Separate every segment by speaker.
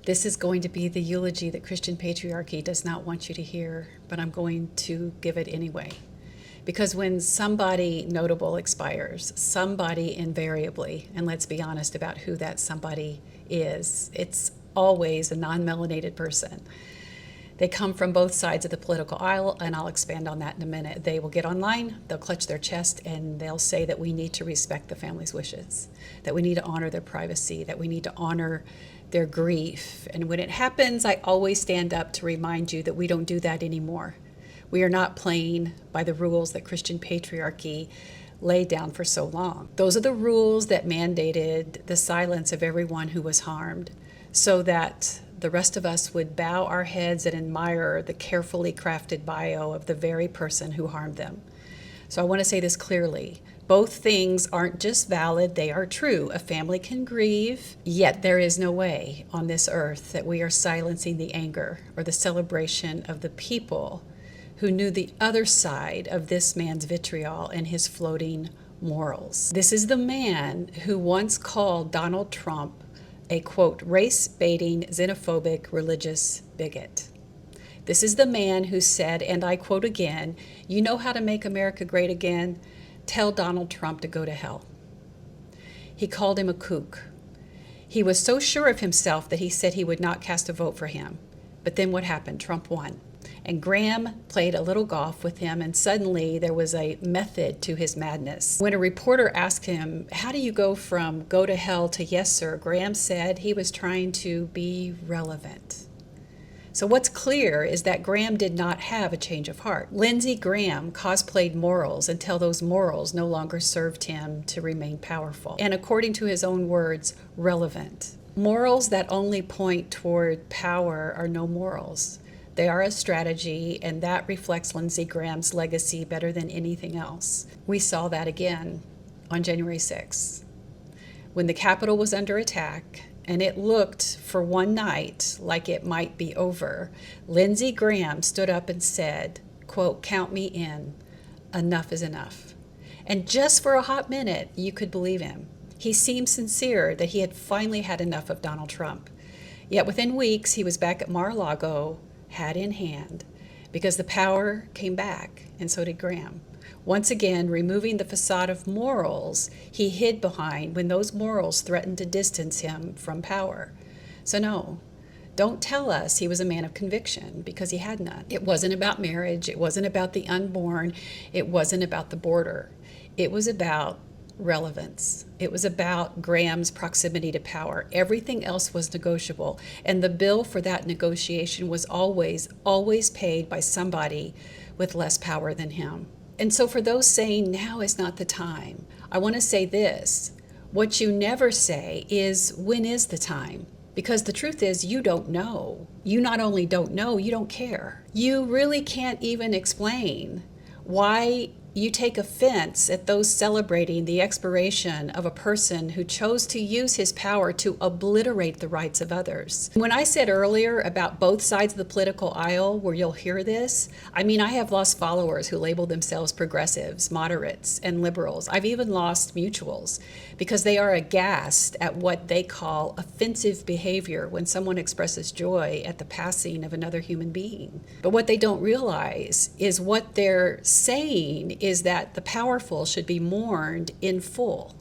Speaker 1: This is going to be the eulogy that Christian patriarchy does not want you to hear, but I'm going to give it anyway. Because when somebody notable expires, somebody invariably, and let's be honest about who that somebody is, it's always a non-melanated person. They come from both sides of the political aisle, and I'll expand on that in a minute. They will get online, they'll clutch their chest, and they'll say that we need to respect the family's wishes, that we need to honor their privacy, that we need to honor their grief. And when it happens, I always stand up to remind you that we don't do that anymore. We are not playing by the rules that Christian patriarchy laid down for so long. Those are the rules that mandated the silence of everyone who was harmed, so that the rest of us would bow our heads and admire the carefully crafted bio of the very person who harmed them. So I want to say this clearly. Both things aren't just valid, they are true. A family can grieve, yet there is no way on this earth that we are silencing the anger or the celebration of the people who knew the other side of this man's vitriol and his floating morals. This is the man who once called Donald Trump a, quote, race-baiting, xenophobic, religious bigot. This is the man who said, and I quote again, "You know how to make America great again? Tell Donald Trump to go to hell." He called him a kook. He was so sure of himself that he said he would not cast a vote for him. But then what happened? Trump won. And Graham played a little golf with him, and suddenly there was a method to his madness. When a reporter asked him, "How do you go from go to hell to yes, sir?" Graham said he was trying to be relevant. So what's clear is that Graham did not have a change of heart. Lindsey Graham cosplayed morals until those morals no longer served him to remain powerful. And according to his own words, relevant. Morals that only point toward power are no morals. They are a strategy, and that reflects Lindsey Graham's legacy better than anything else. We saw that again on January 6th, when the Capitol was under attack, and it looked for one night like it might be over. Lindsey Graham stood up and said, quote, "Count me in. Enough is enough." And just for a hot minute, you could believe him. He seemed sincere that he had finally had enough of Donald Trump. Yet within weeks, he was back at Mar-a-Lago, hat in hand, because the power came back, and so did Graham. Once again, removing the facade of morals he hid behind when those morals threatened to distance him from power. So no, don't tell us he was a man of conviction, because he had none. It wasn't about marriage, it wasn't about the unborn, it wasn't about the border. It was about relevance. It was about Graham's proximity to power. Everything else was negotiable, and the bill for that negotiation was always paid by somebody with less power than him. And so for those saying now is not the time, I want to say this. What you never say is, when is the time? Because the truth is, you don't know. You not only don't know, you don't care. You really can't even explain why you take offense at those celebrating the expiration of a person who chose to use his power to obliterate the rights of others. When I said earlier about both sides of the political aisle where you'll hear this, I mean, I have lost followers who label themselves progressives, moderates, and liberals. I've even lost mutuals because they are aghast at what they call offensive behavior when someone expresses joy at the passing of another human being. But what they don't realize is what they're saying is that the powerful should be mourned in full,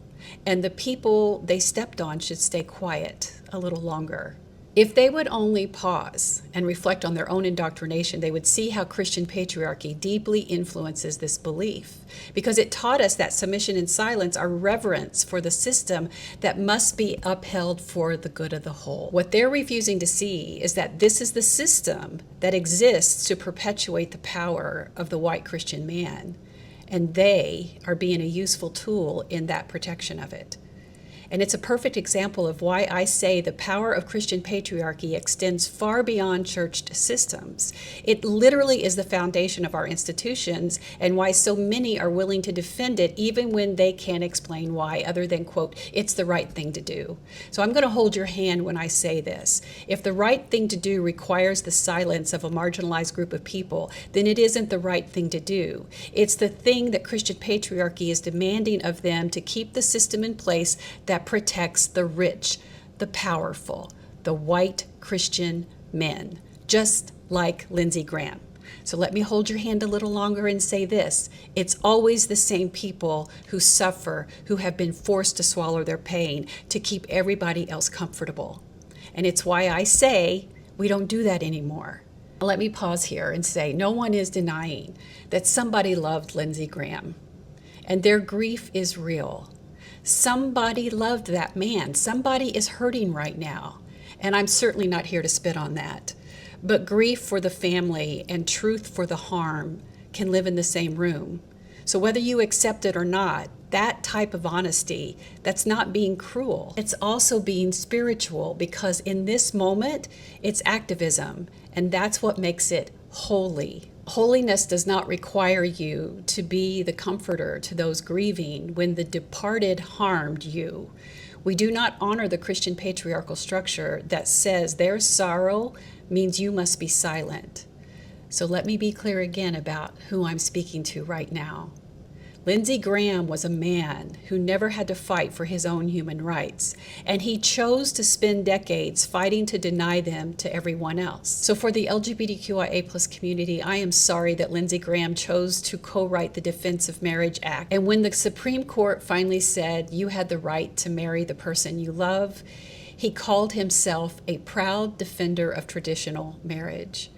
Speaker 1: and the people they stepped on should stay quiet a little longer. If they would only pause and reflect on their own indoctrination, they would see how Christian patriarchy deeply influences this belief, because it taught us that submission and silence are reverence for the system that must be upheld for the good of the whole. What they're refusing to see is that this is the system that exists to perpetuate the power of the white Christian man, and they are being a useful tool in that protection of it. And it's a perfect example of why I say the power of Christian patriarchy extends far beyond church systems. It literally is the foundation of our institutions, and why so many are willing to defend it even when they can't explain why, other than, quote, "It's the right thing to do." So I'm going to hold your hand when I say this. If the right thing to do requires the silence of a marginalized group of people, then it isn't the right thing to do. It's the thing that Christian patriarchy is demanding of them to keep the system in place that protects the rich, the powerful, the white Christian men, just like Lindsey Graham. So let me hold your hand a little longer and say this. It's always the same people who suffer, who have been forced to swallow their pain to keep everybody else comfortable. And it's why I say we don't do that anymore. Let me pause here and say no one is denying that somebody loved Lindsey Graham and their grief is real. Somebody loved that man. Somebody is hurting right now. And I'm certainly not here to spit on that. But grief for the family and truth for the harm can live in the same room. So whether you accept it or not, that type of honesty, that's not being cruel. It's also being spiritual, because in this moment, it's activism, and that's what makes it holy. Holiness does not require you to be the comforter to those grieving when the departed harmed you. We do not honor the Christian patriarchal structure that says their sorrow means you must be silent. So let me be clear again about who I'm speaking to right now. Lindsey Graham was a man who never had to fight for his own human rights, and he chose to spend decades fighting to deny them to everyone else. So for the LGBTQIA+ community, I am sorry that Lindsey Graham chose to co-write the Defense of Marriage Act. And when the Supreme Court finally said you had the right to marry the person you love, he called himself a proud defender of traditional marriage.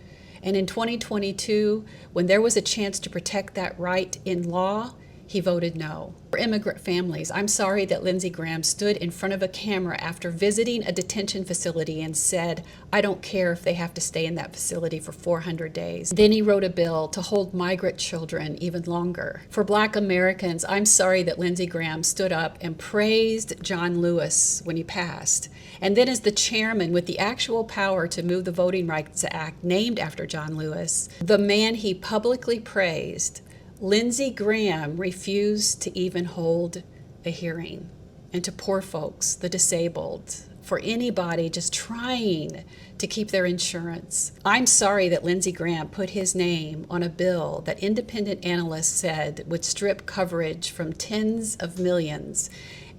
Speaker 1: And in 2022, when there was a chance to protect that right in law, he voted no. For immigrant families, I'm sorry that Lindsey Graham stood in front of a camera after visiting a detention facility and said, I don't care if they have to stay in that facility for 400 days. Then he wrote a bill to hold migrant children even longer. For Black Americans, I'm sorry that Lindsey Graham stood up and praised John Lewis when he passed. And then as the chairman with the actual power to move the Voting Rights Act named after John Lewis, the man he publicly praised, Lindsey Graham refused to even hold a hearing. And to poor folks, the disabled, for anybody just trying to keep their insurance. I'm sorry that Lindsey Graham put his name on a bill that independent analysts said would strip coverage from tens of millions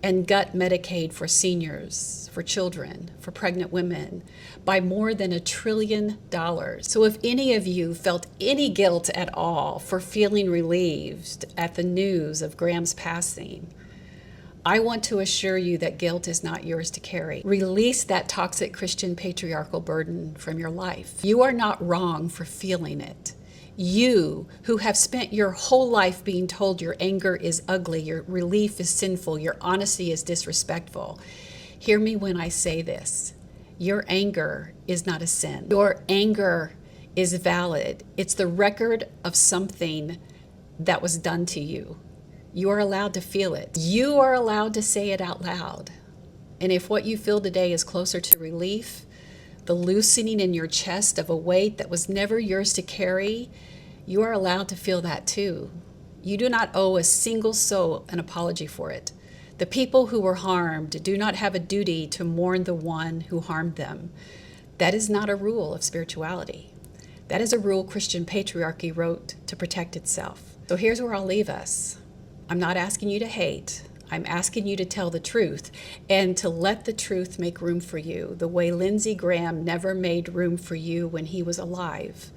Speaker 1: and gut Medicaid for seniors, for children, for pregnant women, by more than $1 trillion. So if any of you felt any guilt at all for feeling relieved at the news of Graham's passing, I want to assure you that guilt is not yours to carry. Release that toxic Christian patriarchal burden from your life. You are not wrong for feeling it. You, who have spent your whole life being told your anger is ugly, your relief is sinful, your honesty is disrespectful, hear me when I say this. Your anger is not a sin. Your anger is valid. It's the record of something that was done to you. You are allowed to feel it. You are allowed to say it out loud. And if what you feel today is closer to relief, the loosening in your chest of a weight that was never yours to carry, you are allowed to feel that too. You do not owe a single soul an apology for it. The people who were harmed do not have a duty to mourn the one who harmed them. That is not a rule of spirituality. That is a rule Christian patriarchy wrote to protect itself. So here's where I'll leave us. I'm not asking you to hate. I'm asking you to tell the truth and to let the truth make room for you the way Lindsey Graham never made room for you when he was alive.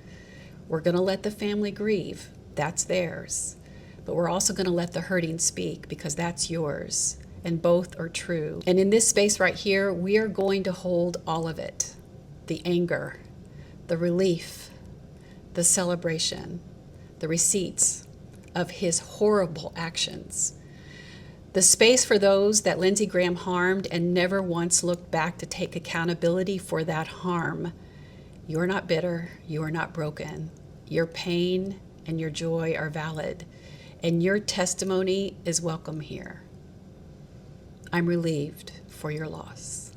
Speaker 1: We're going to let the family grieve. That's theirs. But we're also going to let the hurting speak because that's yours. And both are true. And in this space right here, we are going to hold all of it. The anger, the relief, the celebration, the receipts of his horrible actions. The space for those that Lindsey Graham harmed and never once looked back to take accountability for that harm. You are not bitter. You are not broken. Your pain and your joy are valid, and your testimony is welcome here. I'm relieved for your loss.